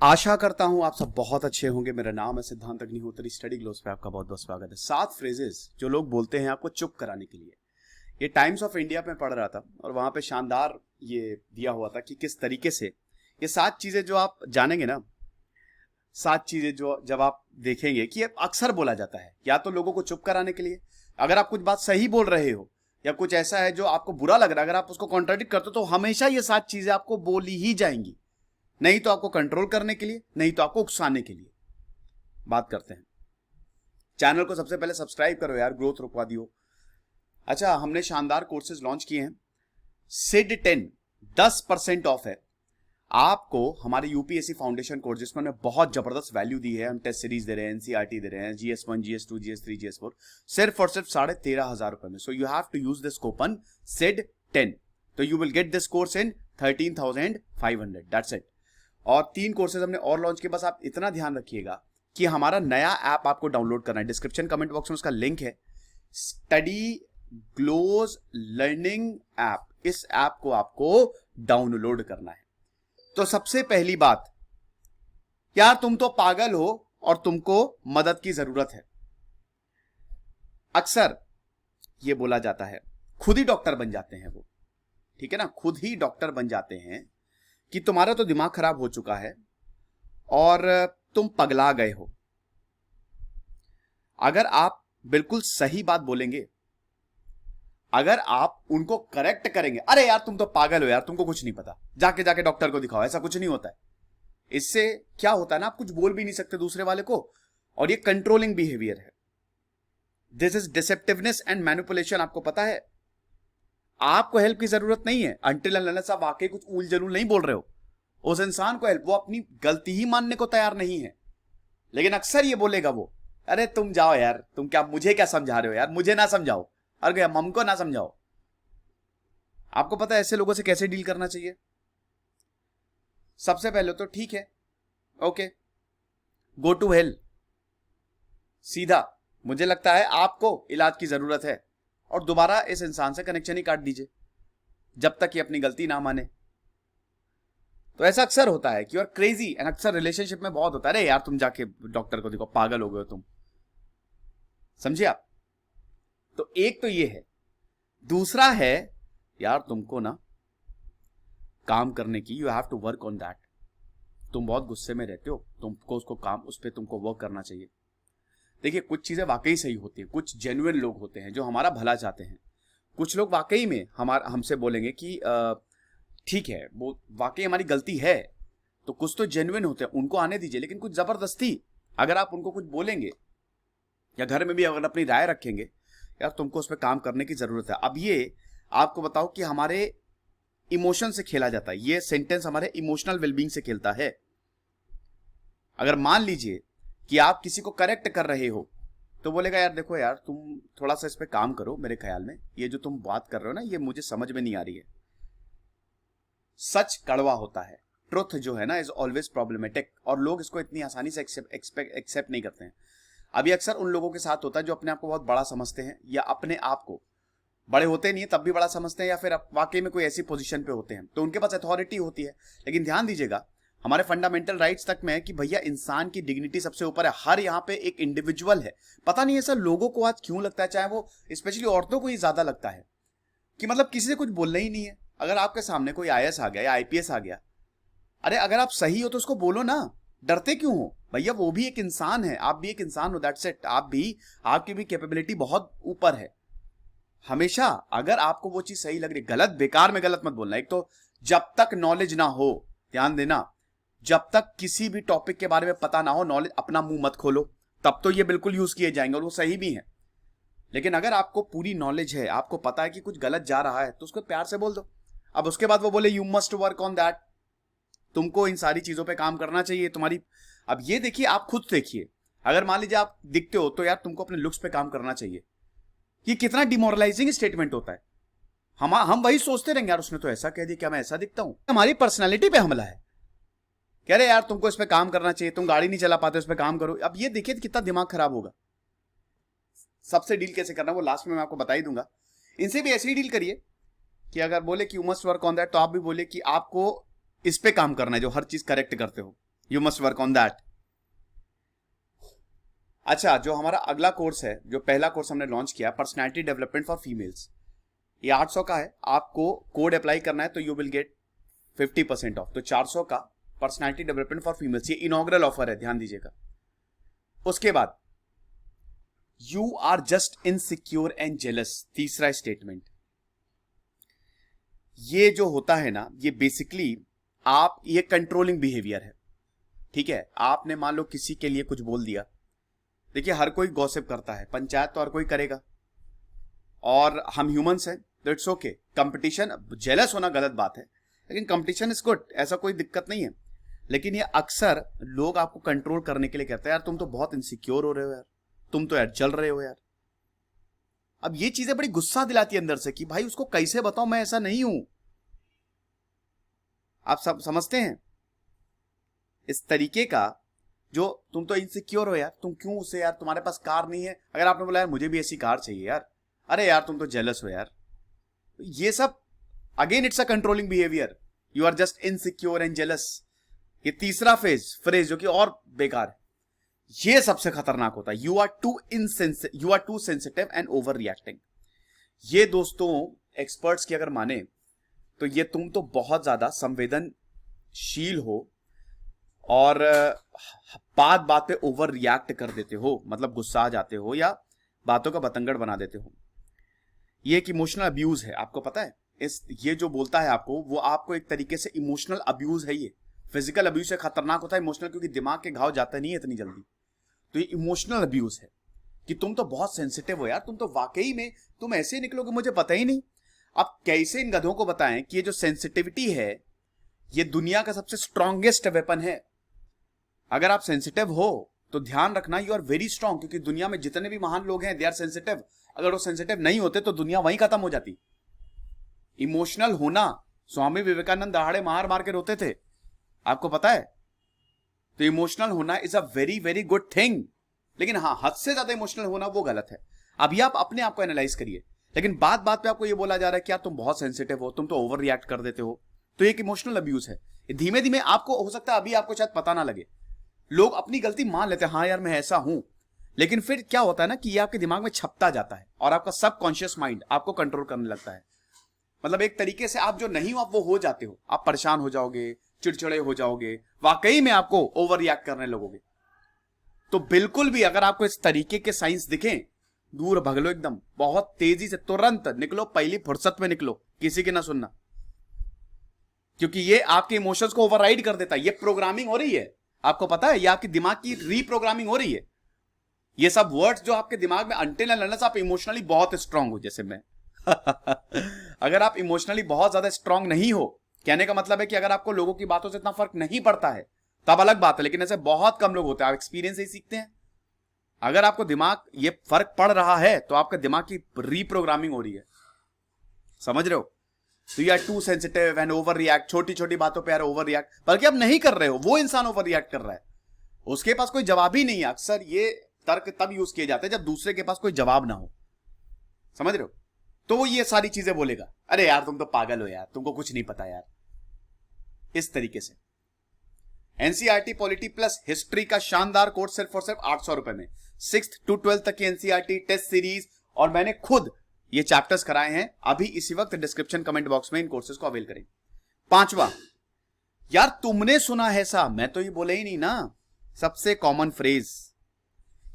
आशा करता हूं आप सब बहुत अच्छे होंगे। मेरा नाम है सिद्धांत अग्निहोत्री। स्टडी ग्लोस पे आपका बहुत बहुत स्वागत है। 7 फ्रेजेस जो लोग बोलते हैं आपको चुप कराने के लिए। ये टाइम्स ऑफ इंडिया में पढ़ रहा था और वहां पे शानदार ये दिया हुआ था कि किस तरीके से ये 7 चीजें जो आप जानेंगे ना, 7 चीजें जो जब आप देखेंगे कि ये अक्सर बोला जाता है या तो लोगों को चुप कराने के लिए, अगर आप कुछ बात सही बोल रहे हो या कुछ ऐसा है जो आपको बुरा लग रहा है, अगर आप उसको कॉन्ट्राडिक्ट करते हो तो हमेशा ये 7 चीजें आपको बोली ही जाएंगी। नहीं तो आपको कंट्रोल करने के लिए, नहीं तो आपको उकसाने के लिए। बात करते हैं। चैनल को सबसे पहले सब्सक्राइब करो यार, ग्रोथ रुकवा दियो। अच्छा, हमने शानदार कोर्सेज लॉन्च किए हैं। सिड 10 10% ऑफ है आपको हमारे यूपीएससी फाउंडेशन कोर्स, जिसमें हमने बहुत जबरदस्त वैल्यू दी है। हम टेस्ट सीरीज दे रहे हैं, एनसीईआरटी दे रहे हैं, GS1 GS2 GS3 GS4 सिर्फ और सिर्फ 13,500 रुपए में। So you have to use this coupon SID 10, तो you will get this course in 13,500। That's it. और 3 कोर्सेज हमने और लॉन्च किए। बस आप इतना ध्यान रखिएगा कि हमारा नया ऐप आपको डाउनलोड करना है। डिस्क्रिप्शन कमेंट बॉक्स में उसका लिंक है, स्टडी ग्लोज लर्निंग ऐप। इस ऐप को आपको डाउनलोड करना है। तो सबसे पहली बात, यार तुम तो पागल हो और तुमको मदद की जरूरत है। अक्सर यह बोला जाता है, खुद ही डॉक्टर बन जाते हैं वो, ठीक है ना, खुद ही डॉक्टर बन जाते हैं कि तुम्हारा तो दिमाग खराब हो चुका है और तुम पगला गए हो। अगर आप बिल्कुल सही बात बोलेंगे, अगर आप उनको करेक्ट करेंगे, अरे यार तुम तो पागल हो यार, तुमको कुछ नहीं पता, जाके जाके डॉक्टर को दिखाओ, ऐसा कुछ नहीं होता है। इससे क्या होता है ना, आप कुछ बोल भी नहीं सकते दूसरे वाले को, और ये कंट्रोलिंग बिहेवियर है। This is deceptiveness and manipulation. आपको पता है, आपको हेल्प की जरूरत नहीं है अंटिल अनलेस आप वाकई कुछ ऊल जलूल नहीं बोल रहे हो उस इंसान को हेल्प। वो अपनी गलती ही मानने को तैयार नहीं है, लेकिन अक्सर ये बोलेगा वो, अरे तुम जाओ यार, तुम क्या मुझे क्या समझा रहे हो यार, मुझे ना समझाओ, अरे हमको ना समझाओ। आपको पता है ऐसे लोगों से कैसे डील करना चाहिए? सबसे पहले तो ठीक है, ओके, गो टू हेल, सीधा। मुझे लगता है आपको इलाज की जरूरत है, और दोबारा इस इंसान से कनेक्शन ही काट दीजिए जब तक ये अपनी गलती ना माने। तो ऐसा अक्सर होता है कि और क्रेजी, एंड अक्सर रिलेशनशिप में बहुत होता है, अरे यार तुम जाके डॉक्टर को देखो, पागल हो गए हो तुम। समझिए आप? तो एक तो ये है। दूसरा है, यार तुमको ना काम करने की, you have to work on that. तुम बहुत गुस्से में रहते हो, तुमको उसको काम, उस पर तुमको वर्क करना चाहिए। देखिए, कुछ चीजें वाकई सही होती है, कुछ जेन्युइन लोग होते हैं जो हमारा भला चाहते हैं। कुछ लोग वाकई में हमसे बोलेंगे कि ठीक है, वो वाकई हमारी गलती है, तो कुछ तो जेन्युइन होते हैं, उनको आने दीजिए। लेकिन कुछ जबरदस्ती अगर आप उनको कुछ बोलेंगे या घर में भी अगर अपनी राय रखेंगे, यार तुमको उस पर काम करने की जरूरत है। अब ये आपको बताओ कि हमारे इमोशन से खेला जाता है, ये सेंटेंस हमारे इमोशनल वेलबींग से खेलता है। अगर मान लीजिए कि आप किसी को करेक्ट कर रहे हो, तो बोलेगा यार देखो यार, तुम थोड़ा सा इस पे काम करो, मेरे ख्याल में ये जो तुम बात कर रहे हो ना, ये मुझे समझ में नहीं आ रही है। सच कड़वा होता है, ट्रुथ जो है ना इज ऑलवेज प्रॉब्लमेटिक, और लोग इसको इतनी आसानी से एक्सेप्ट नहीं करते हैं। अभी अक्सर उन लोगों के साथ होता है जो अपने आप को बहुत बड़ा समझते हैं, या अपने आप को बड़े होते नहीं है तब भी बड़ा समझते हैं, या फिर वाकई में कोई ऐसी पोजीशन पे होते हैं तो उनके पास अथॉरिटी होती है। लेकिन ध्यान दीजिएगा, हमारे फंडामेंटल राइट्स तक में है कि भैया इंसान की डिग्निटी सबसे ऊपर है। हर यहाँ पे एक इंडिविजुअल है। पता नहीं ऐसा लोगों को आज क्यों लगता है, चाहे वो स्पेशली औरतों को ही ज्यादा लगता है कि मतलब किसी से कुछ बोलना ही नहीं है। अगर आपके सामने कोई IAS आ गया या IPS आ गया, अरे अगर आप सही हो तो उसको बोलो ना, डरते क्यों हो भैया? वो भी एक इंसान है, आप भी एक इंसान हो, दैट्स इट। आप भी, आपकी भी कैपेबिलिटी बहुत ऊपर है। हमेशा अगर आपको वो चीज सही लग रही, गलत बेकार में गलत मत बोलना। एक तो जब तक नॉलेज ना हो, ध्यान देना, जब तक किसी भी टॉपिक के बारे में पता ना हो, नॉलेज, अपना मुंह मत खोलो, तब तो ये बिल्कुल यूज किए जाएंगे और वो सही भी है। लेकिन अगर आपको पूरी नॉलेज है, आपको पता है कि कुछ गलत जा रहा है, तो उसको प्यार से बोल दो। अब उसके बाद वो बोले you must work on that, तुमको इन सारी चीजों पे काम करना चाहिए तुम्हारी। अब ये देखिए, आप खुद देखिए, अगर मान लीजिए आप दिखते हो तो यार तुमको अपने लुक्स पे काम करना चाहिए। ये कितना डिमोरलाइजिंग स्टेटमेंट होता है। हम वही सोचते रहेंगे, यार उसने तो ऐसा कह दिया, क्या मैं ऐसा दिखता हूं? हमारी पर्सनैलिटी पे हमला है। कह रहे यार तुमको इस पे काम करना चाहिए, तुम गाड़ी नहीं चला पाते, उस पे काम करो। अब ये देखिए कितना दिमाग खराब होगा। सबसे डील कैसे करना वो लास्ट में मैं आपको बता ही दूंगा। इनसे भी ऐसे ही डील करिए कि अगर बोले कि you must work on that, तो आप भी बोले कि आपको इस पे काम करना है जो हर चीज करेक्ट करते हो। You must work on that. अच्छा, जो हमारा अगला कोर्स है, जो पहला कोर्स हमने लॉन्च किया, पर्सनैलिटी डेवलपमेंट फॉर फीमेल्स, ये 800 का है। आपको कोड अप्लाई करना है तो यू विल गेट 50% ऑफ। तो 400 का पर्सनैलिटी डेवलपमेंट फॉर फीमेल्स, ये इनॉग्रल ऑफर है, ध्यान दीजिएगा। उसके बाद you are just insecure and jealous, तीसरा स्टेटमेंट। ये जो होता है ना, ये बेसिकली ये कंट्रोलिंग बिहेवियर है, ठीक है। आपने मान लो किसी के लिए कुछ बोल दिया, देखिए हर कोई गॉसिप करता है, पंचायत तो हर कोई करेगा, और हम ह्यूमंस हैं, तो इट्स ओके। कंपटीशन, जेलस होना गलत बात है, लेकिन कंपटीशन इज गुड, ऐसा कोई दिक्कत नहीं है। लेकिन ये अक्सर लोग आपको कंट्रोल करने के लिए कहते हैं, यार तुम तो बहुत इनसिक्योर हो रहे हो यार, तुम तो यार जल रहे हो यार। अब ये चीजें बड़ी गुस्सा दिलाती है अंदर से कि भाई उसको कैसे बताऊं मैं ऐसा नहीं हूं। आप सब समझते हैं इस तरीके का, जो तुम तो इनसिक्योर हो यार, तुम क्यों उसे यार, तुम्हारे पास कार नहीं है, अगर आपने बोला यार मुझे भी ऐसी कार चाहिए यार, अरे यार तुम तो जेलस हो यार। ये सब again it's a controlling behaviour, you are just insecure and jealous. ये तीसरा फ्रेज जो कि और बेकार है, ये सबसे खतरनाक होता है, you are too sensitive and over reacting. ये दोस्तों एक्सपर्ट्स की अगर माने तो ये तुम तो बहुत ज्यादा संवेदनशील हो और बात बात पे ओवर रिएक्ट कर देते हो, मतलब गुस्सा आ जाते हो या बातों का बतंगड़ बना देते हो। ये एक इमोशनल अब्यूज है, आपको पता है। ये जो बोलता है आपको, वो आपको एक तरीके से इमोशनल अब्यूज है। ये फिजिकल अब्यूज से खतरनाक होता है इमोशनल, क्योंकि दिमाग के घाव जाते नहीं है इतनी जल्दी। तो ये इमोशनल अब्यूज है कि तुम तो बहुत सेंसिटिव हो यार, तुम तो वाकई में तुम ऐसे निकलोगे मुझे पता ही नहीं। अब कैसे इन गधों को बताएं कि ये जो सेंसिटिविटी है ये दुनिया का सबसे स्ट्रॉन्गेस्ट वेपन है। अगर आप सेंसिटिव हो तो ध्यान रखना, यू आर वेरी स्ट्रांग, क्योंकि दुनिया में जितने भी महान लोग हैं दे आर सेंसिटिव। अगर वो सेंसिटिव नहीं होते तो दुनिया वहीं खत्म हो जाती। इमोशनल होना, स्वामी विवेकानंद दहाड़े मार मार के रोते थे, आपको पता है। तो इमोशनल होना is a very very good thing, लेकिन हाँ, हद से ज्यादा इमोशनल होना वो गलत है। अभी आप अपने आप को एनालाइज करिए, लेकिन बात बात पे आपको ये बोला जा रहा है कि यार तुम बहुत सेंसिटिव हो, तुम तो ओवर रिएक्ट कर देते हो, तो एक इमोशनल अब्यूज है। धीमे धीमे आपको हो सकता है अभी आपको शायद पता ना लगे, लोग अपनी गलती मान लेते हैं, हाँ यार मैं ऐसा हूं, लेकिन फिर क्या होता है ना कि ये आपके दिमाग में छपता जाता है और आपका सबकॉन्शियस माइंड आपको कंट्रोल करने लगता है। मतलब एक तरीके से आप जो नहीं हो आप वो हो जाते हो, आप परेशान हो जाओगे, चिड़चिड़े हो जाओगे, वाकई में आपको ओवर रिएक्ट करने लगोगे। तो बिल्कुल भी अगर आपको इस तरीके के साइंस दिखें, दूर भग लो एकदम, बहुत तेजी से तुरंत निकलो, पहली फुर्सत में निकलो, किसी की ना सुनना, क्योंकि ये आपके इमोशंस को ओवरराइड कर देता है। ये प्रोग्रामिंग हो रही है, आपको पता है, ये आपकी दिमाग की रीप्रोग्रामिंग हो रही है। ये सब वर्ड्स जो आपके दिमाग में, अनटिल एंड अनलेस आप इमोशनली बहुत स्ट्रांग हो, जैसे मैं अगर आप इमोशनली बहुत ज्यादा स्ट्रांग नहीं हो, कहने का मतलब है कि अगर आपको लोगों की बातों से इतना फर्क नहीं पड़ता है तब अलग बात है, लेकिन ऐसे बहुत कम लोग होते हैं, आप एक्सपीरियंस ही सीखते हैं। अगर आपको दिमाग ये फर्क पड़ रहा है तो आपके दिमाग की रीप्रोग्रामिंग हो रही है, समझ रहे हो। तो you are too sensitive and over react, छोटी छोटी बातों पे यार ओवर रिएक्ट, बल्कि आप नहीं कर रहे हो, वो इंसान ओवर रिएक्ट कर रहा है, उसके पास कोई जवाब ही नहीं है। अक्सर ये तर्क तब यूज किए जाते हैं जब दूसरे के पास कोई जवाब ना हो, समझ रहे हो। तो वो ये सारी चीजें बोलेगा, अरे यार तुम तो पागल हो यार, तुमको कुछ नहीं पता यार, इस तरीके से। एनसीईआरटी पॉलिटी प्लस हिस्ट्री का शानदार कोर्स सिर्फ और सिर्फ 800 रुपए में, 6th to 12th तक की एनसीईआरटी टेस्ट सीरीज, और मैंने खुद ये चैप्टर्स कराए हैं। अभी इसी वक्त डिस्क्रिप्शन कमेंट बॉक्स में इन कोर्सेज को अवेल करें। 5वां, यार तुमने सुना है सा, मैं तो ये बोले ही नहीं ना, सबसे कॉमन फ्रेज।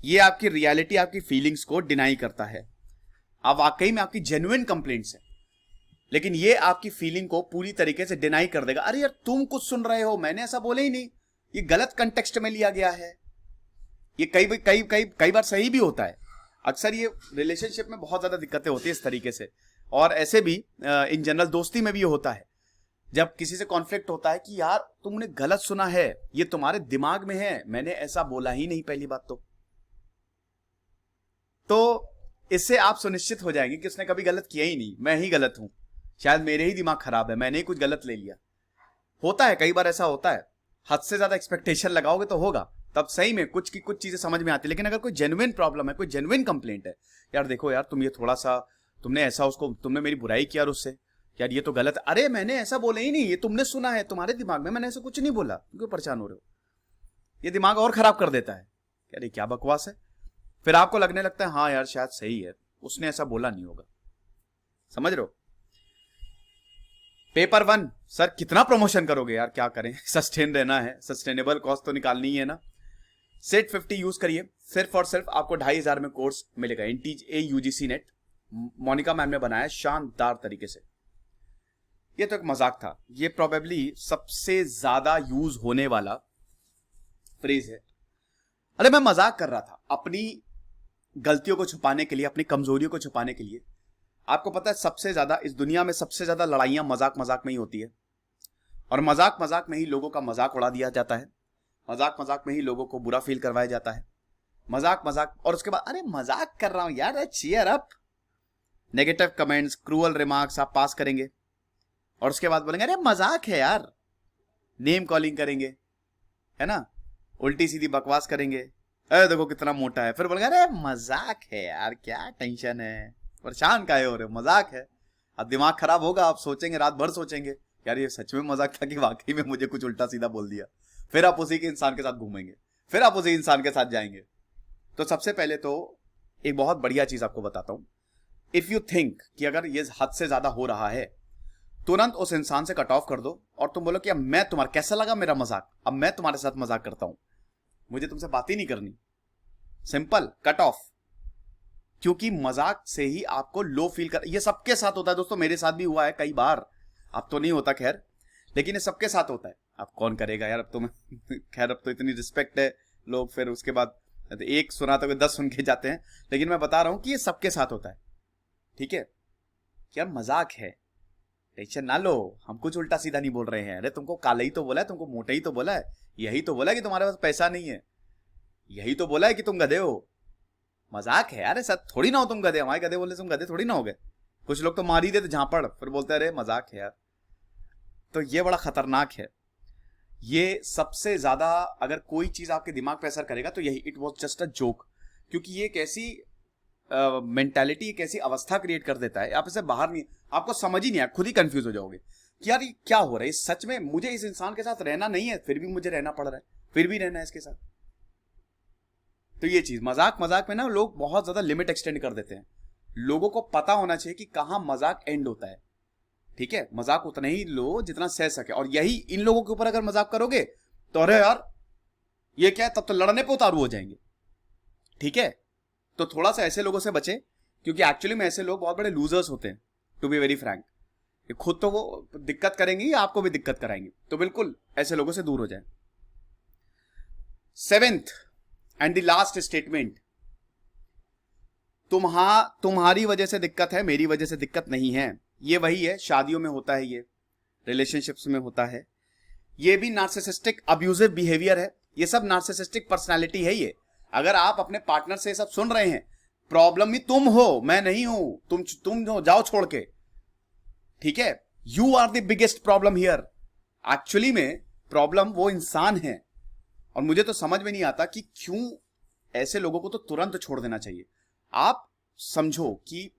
ये आपकी रियलिटी, आपकी फीलिंग्स को डिनाई करता है। अब वाकई में आपकी जेन्युइन कंप्लेंट्स है, लेकिन ये आपकी फीलिंग को पूरी तरीके से डिनाई कर देगा। अरे यार तुम कुछ सुन रहे हो, मैंने ऐसा बोले ही नहीं, ये गलत कंटेक्स्ट में लिया गया है। ये कई बार सही भी होता है। अक्सर ये रिलेशनशिप में बहुत ज्यादा दिक्कतें होती है इस तरीके से, और ऐसे भी इन जनरल दोस्ती में भी ये होता है। जब किसी से कॉन्फ्लिक्ट होता है कि यार तुमने गलत सुना है, ये तुम्हारे दिमाग में है, मैंने ऐसा बोला ही नहीं, पहली बात तो इससे आप सुनिश्चित हो जाएंगे कि उसने कभी गलत किया ही नहीं, मैं ही गलत हूं, शायद मेरे ही दिमाग खराब है, मैंने ही कुछ गलत ले लिया। होता है, कई बार ऐसा होता है। हद से ज्यादा एक्सपेक्टेशन लगाओगे तो होगा, तब सही में कुछ चीजें समझ में आती है। लेकिन अगर कोई जेन्युइन प्रॉब्लम है, कोई जेन्युइन कंप्लेंट है, यार देखो यार तुम ये थोड़ा सा, तुमने ऐसा उसको, तुमने मेरी बुराई किया उससे, यार ये तो गलत, अरे मैंने ऐसा बोला ही नहीं, ये तुमने सुना है तुम्हारे दिमाग में, मैंने ऐसा कुछ नहीं बोला, क्यों परेशान हो रहे हो। ये दिमाग और खराब कर देता है, अरे क्या बकवास है। फिर आपको लगने लगता है हाँ यार शायद सही है, उसने ऐसा बोला नहीं होगा। समझ रहे हो? पेपर 1, सर कितना प्रमोशन करोगे यार, क्या करें सस्टेन रहना है, सस्टेनेबल कॉस्ट तो निकालनी ही है ना। सेट 50 यूज करिए, सिर्फ और सिर्फ आपको 2500 में कोर्स मिलेगा, इंटीज ए यूजीसी नेट, मोनिका मैम ने बनाया शानदार तरीके से। ये तो एक मजाक था, ये प्रोबेबली सबसे ज्यादा यूज होने वाला फ्रेज है। अरे मैं मजाक कर रहा था, अपनी गलतियों को छुपाने के लिए, अपनी कमजोरियों को छुपाने के लिए। आपको पता है सबसे ज्यादा इस दुनिया में सबसे ज्यादा लड़ाइयां मजाक मजाक में ही होती है, और मजाक मजाक में ही लोगों का मजाक उड़ा दिया जाता है, मजाक मजाक में ही लोगों को बुरा फील करवाया जाता है, मजाक मजाक, और उसके बाद अरे मजाक कर रहा हूं यार, cheer up, negative comments, cruel remarks आप पास करेंगे, और उसके बाद बोलेंगे अरे मजाक है यार, नेम कॉलिंग करेंगे, है ना, उल्टी सीधी बकवास करेंगे, अरे देखो कितना मोटा है, फिर बोलेंगे अरे मजाक है यार, क्या टेंशन है, परेशान काहे हो रहे हो, मजाक है। अब दिमाग खराब होगा, आप सोचेंगे, रात भर सोचेंगे यार ये सच में मजाक था कि वाकई में मुझे कुछ उल्टा सीधा बोल दिया। फिर आप उसी के इंसान के साथ घूमेंगे, फिर आप उसी इंसान के साथ जाएंगे। तो सबसे पहले तो एक बहुत बढ़िया चीज आपको बताता हूं, इफ यू थिंक कि अगर ये हद से ज्यादा हो रहा है, तुरंत उस इंसान से कट ऑफ कर दो और तुम बोलो कि अब मैं तुम्हारा, कैसा लगा मेरा मजाक, अब मैं तुम्हारे साथ मजाक करता हूं, मुझे तुमसे बात ही नहीं करनी, सिंपल कट ऑफ। क्योंकि मजाक से ही आपको लो फील कर, ये सबके साथ होता है दोस्तों, मेरे साथ भी हुआ है कई बार, अब तो नहीं होता खैर, लेकिन ये सबके साथ होता है। अब कौन करेगा यार, अब तो मैं खैर अब तो इतनी रिस्पेक्ट है, लोग फिर उसके बाद एक सुनाते हुए 10 सुन के जाते हैं, लेकिन मैं बता रहा हूं कि ये सबके साथ होता है, ठीक है। क्या मजाक है, टेंशन ना लो, हम कुछ उल्टा सीधा नहीं बोल रहे हैं, अरे तुमको काला ही तो बोला है, तुमको मोटा ही तो बोला है, यही तो बोला है कि तुम्हारे पास पैसा नहीं है, यही तो बोला है कि तुम गधे हो, मजाक है यार, ऐसा थोड़ी ना हो तुम गधे, हमारे गधे बोले तुम गधे थोड़ी ना हो गए, कुछ लोग तो मार ही देते झापड़, फिर बोलते अरे मजाक है यार। तो ये बड़ा खतरनाक है, ये सबसे ज्यादा अगर कोई चीज आपके दिमाग पे असर करेगा तो यही, it was just a joke, क्योंकि ये एक ऐसी मेंटालिटी, एक ऐसी अवस्था क्रिएट कर देता है, आप इसे बाहर नहीं, आपको समझ ही नहीं आया, खुद ही कंफ्यूज हो जाओगे कि यार ये क्या हो रहा है, सच में मुझे इस इंसान के साथ रहना नहीं है, फिर भी मुझे रहना पड़ रहा है, फिर भी रहना है इसके साथ। तो ये चीज मजाक मजाक में ना लोग बहुत ज्यादा लिमिट एक्सटेंड कर देते हैं, लोगों को पता होना चाहिए कि कहां मजाक एंड होता है, ठीक है। मजाक उतना ही लो जितना सह सके, और यही इन लोगों के ऊपर अगर मजाक करोगे तो अरे यार ये क्या है, तब तो लड़ने पे उतारू हो जाएंगे, ठीक है। तो थोड़ा सा ऐसे लोगों से बचे, क्योंकि एक्चुअली में ऐसे लोग बहुत बड़े लूजर्स होते हैं, टू बी वेरी फ्रैंक, खुद तो वो दिक्कत करेंगे या आपको भी दिक्कत कराएंगे, तो बिल्कुल ऐसे लोगों से दूर हो जाए। 7th and the last statement, तुम्हारी वजह से दिक्कत है, मेरी वजह से दिक्कत नहीं है। ये वही है, शादियों में होता है, ये रिलेशनशिप्स में होता है, ये भी नार्सिसिस्टिक अब्यूजिव बिहेवियर है, ये सब नार्सिसिस्टिक पर्सनालिटी है। ये अगर आप अपने पार्टनर से सब सुन रहे हैं, प्रॉब्लम ही तुम हो, मैं नहीं हूं, तुम हो, जाओ छोड़ के, ठीक है। You are the biggest problem here. Actually में प्रॉब्लम वो इंसान है, और मुझे तो समझ में नहीं आता कि क्यों ऐसे लोगों को तो तुरंत छोड़ देना चाहिए। आप समझो कि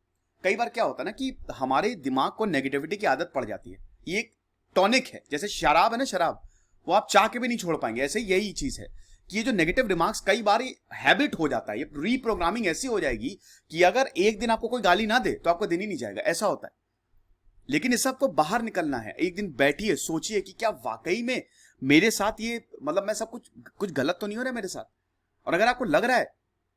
कई बार क्या होता है ना कि हमारे दिमाग को नेगेटिविटी की आदत पड़ जाती है, ये एक टॉनिक है, जैसे शराब है ना, शराब वो आप चाह के भी नहीं छोड़ पाएंगे, ऐसे यही चीज है कि ये जो नेगेटिव रिमार्क्स कई बार हैबिट हो जाता है, ये रीप्रोग्रामिंग ऐसी हो जाएगी कि अगर एक दिन आपको कोई गाली ना दे तो आपको दिन ही नहीं जाएगा, ऐसा होता है। लेकिन इस सबको बाहर निकलना है, एक दिन बैठिए, सोचिए कि क्या वाकई में मेरे साथ ये, मतलब मैं सब कुछ गलत तो नहीं हो रहा है मेरे साथ, और अगर आपको लग रहा है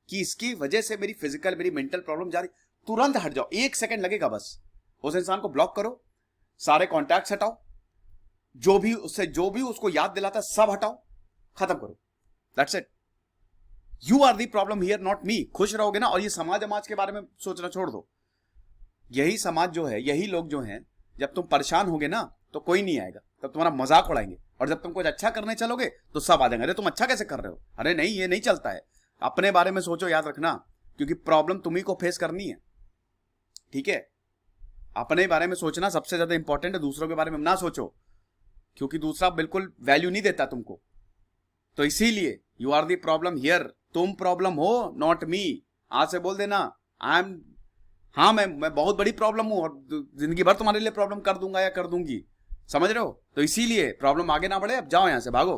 कि इसकी वजह से मेरी फिजिकल, मेरी मेंटल प्रॉब्लम जा रही, तुरंत हट जाओ, 1 सेकंड लगेगा बस, उस इंसान को ब्लॉक करो, सारे कॉन्टैक्ट्स हटाओ, जो भी उसको याद दिलाता है सब हटाओ, खत्म करो, that's it. You are the problem here, not me. खुश रहोगे ना, और ये समाज के बारे में सोचना छोड़ दो, यही समाज जो है, यही लोग जो हैं, जब तुम परेशान होगे ना तो कोई नहीं आएगा, तब तुम्हारा मजाक उड़ाएंगे, और जब तुम कुछ अच्छा करने चलोगे तो सब आ जाएंगे, अरे तुम अच्छा कैसे कर रहे हो, अरे नहीं ये नहीं चलता है। अपने बारे में सोचो, याद रखना, क्योंकि प्रॉब्लम तुम्ही को फेस करनी है, ठीक है। अपने बारे में सोचना सबसे ज्यादा इंपॉर्टेंट है, दूसरों के बारे में ना सोचो, क्योंकि दूसरा बिल्कुल वैल्यू नहीं देता तुमको। तो इसीलिए you are the problem here, तुम प्रॉब्लम हो, नॉट मी। आज से बोल देना आई एम, हाँ मैं बहुत बड़ी प्रॉब्लम हूं, और जिंदगी भर तुम्हारे लिए प्रॉब्लम कर दूंगा या कर दूंगी, समझ रहे हो। तो इसीलिए प्रॉब्लम आगे ना बढ़े, अब जाओ यहां से, भागो।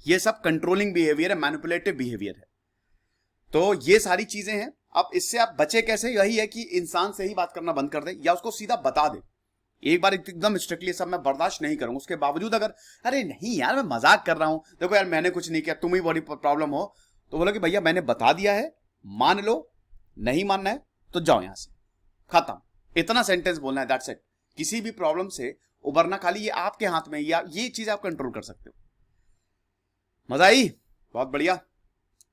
ये सब कंट्रोलिंग बिहेवियर है, मैनिपुलेटिव बिहेवियर है। तो ये सारी चीजें हैं। अब इससे आप बचे कैसे? यही है कि इंसान से ही बात करना बंद कर दे या उसको सीधा बता दे। एक बार एकदम स्ट्रिक्टली सब मैं बर्दाश्त नहीं करूंगा, उसके बावजूद अगर अरे नहीं यार मैं मजाक कर रहा हूं, देखो यार मैंने कुछ नहीं किया, तुम ही बड़ी प्रॉब्लम हो, तो बोला कि भैया मैंने बता दिया है, मान लो, नहीं मानना है तो जाओ यहां से, खत्म। इतना सेंटेंस बोलना है, दैट्स इट। किसी भी प्रॉब्लम से उबरना खाली ये आपके हाथ में, या ये चीज आप कंट्रोल कर सकते हो। मजा आई? बहुत बढ़िया।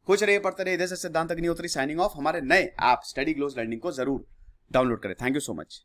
खुश रहिए, पढ़ते रहिए। इधर से सिद्धांत अग्निहोत्री साइनिंग ऑफ। हमारे नए ऐप स्टडी ग्लोस लर्निंग को जरूर डाउनलोड करें। Thank you so much.